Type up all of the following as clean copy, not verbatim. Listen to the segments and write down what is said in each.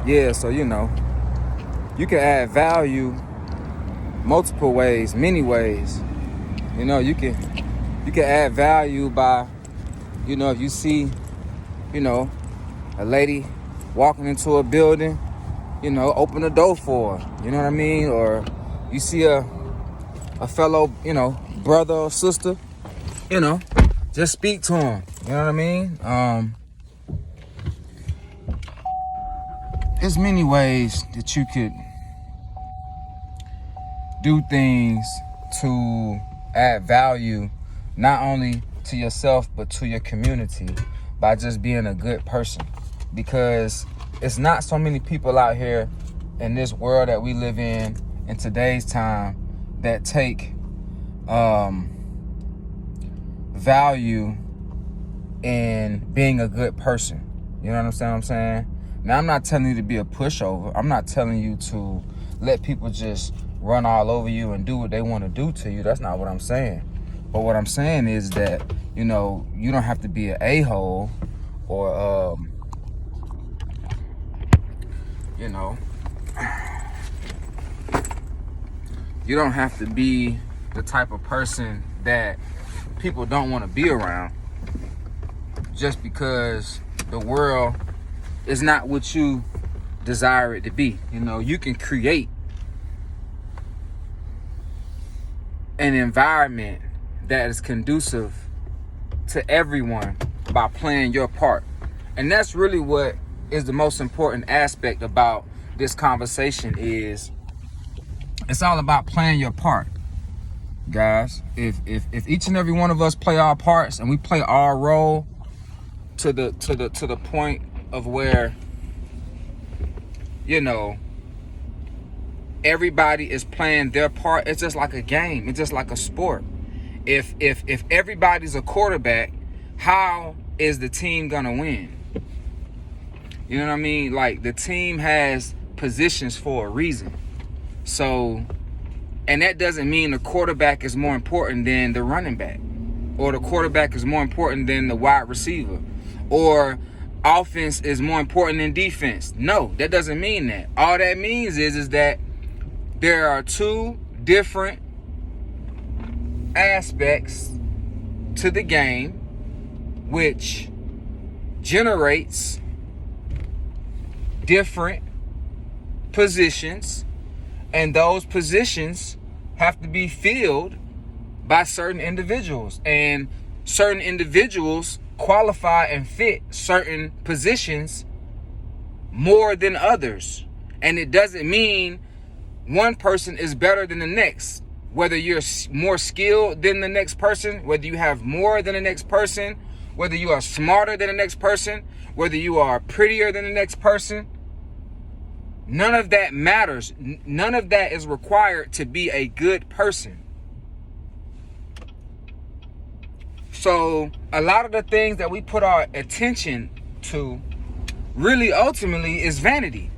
Yeah, so you know, you can add value multiple ways, many ways. You know, you can add value by, you know, if you see, you know, a lady walking into a building, you know, open the door for her. You know what I mean? Or you see a fellow, you know, brother or sister, you know, just speak to him. You know what I mean? There's many ways that you could do things to add value, not only to yourself, but to your community by just being a good person. Because it's not so many people out here in this world that we live in today's time that take value in being a good person. You know what I'm saying? Now, I'm not telling you to be a pushover. I'm not telling you to let people just run all over you and do what they want to do to you. That's not what I'm saying. But what I'm saying is that, you know, you don't have to be an a-hole or, you know, you don't have to be the type of person that people don't want to be around just because the world is not what you desire it to be. You know, you can create an environment that is conducive to everyone by playing your part. And that's really what is the most important aspect about this conversation. Is it's all about playing your part, guys. If each and every one of us play our parts and we play our role to the point of where, you know, everybody is playing their part. It's just like a game. It's just like a sport. If everybody's a quarterback, how is the team gonna win? You know what I mean? Like, the team has positions for a reason. So, and that doesn't mean the quarterback is more important than the running back, or the quarterback is more important than the wide receiver, or offense is more important than defense. No, that doesn't mean that. All that means is that there are two different aspects to the game which generates different positions, and those positions have to be filled by certain individuals, and certain individuals qualify and fit certain positions more than others. And it doesn't mean one person is better than the next. Whether you're more skilled than the next person, whether you have more than the next person, whether you are smarter than the next person, whether you are prettier than the next person, none of that matters. None of that is required to be a good person. So a lot of the things that we put our attention to really ultimately is vanity.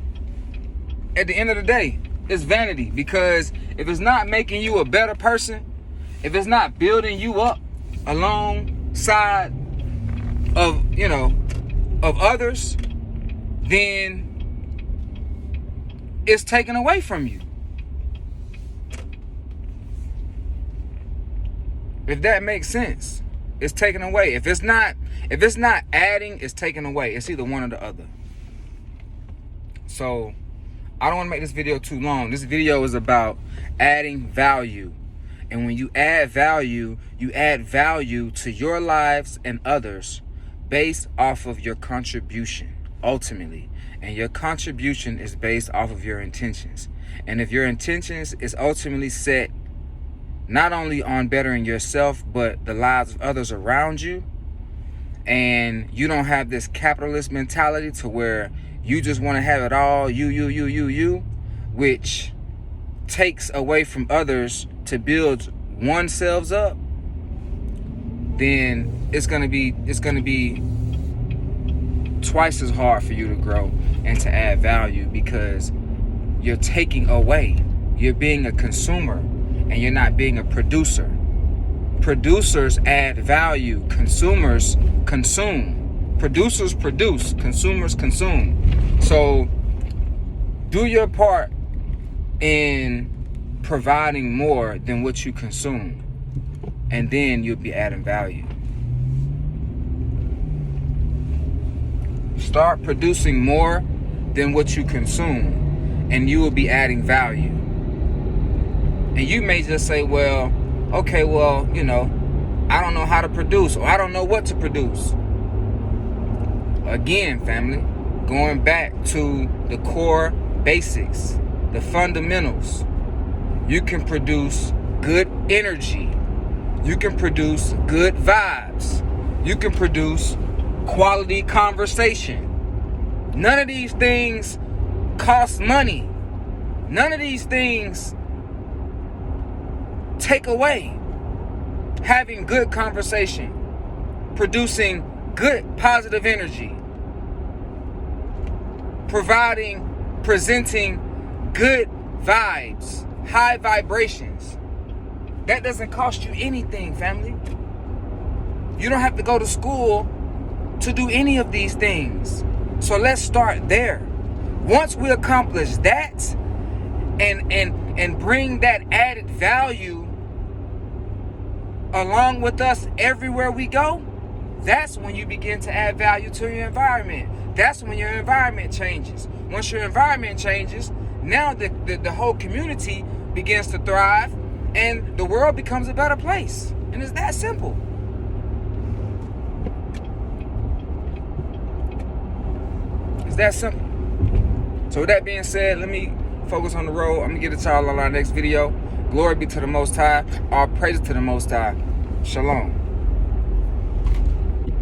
At the end of the day, it's vanity, because if it's not making you a better person, if it's not building you up alongside of, you know, of others, then it's taken away from you. If that makes sense, it's taken away. If it's not adding, it's taken away. It's either one or the other. So I don't want to make this video too long. This video is about adding value. And when you add value to your lives and others based off of your contribution, ultimately. And your contribution is based off of your intentions. And if your intentions is ultimately set not only on bettering yourself, but the lives of others around you, and you don't have this capitalist mentality to where you just want to have it all, you, which takes away from others to build oneself up, then it's gonna be twice as hard for you to grow and to add value, because you're taking away. You're being a consumer and you're not being a producer. Producers add value. Consumers consume. Producers produce. Consumers consume. So Do your part in providing more than what you consume, and then you'll be adding value. Start producing more than what you consume, and you will be adding value. And you may just say, well, okay, well, I don't know how to produce, or I don't know what to produce. Again, family, going back to the core basics, the fundamentals. You can produce good energy. You can produce good vibes. You can produce quality conversation. None of these things cost money. None of these things take away having good conversation, producing good positive energy, presenting good vibes, high vibrations. That doesn't cost you anything, family. You don't have to go to school to do any of these things. So let's start there. Once we accomplish that and bring that added value along with us everywhere we go, that's when you begin to add value to your environment. That's when your environment changes. Once your environment changes, now the whole community begins to thrive and the world becomes a better place. And it's that simple. It's that simple. So with that being said, let me focus on the road. I'm going to get to y'all on our next video. Glory be to the Most High. All praises to the Most High. Shalom.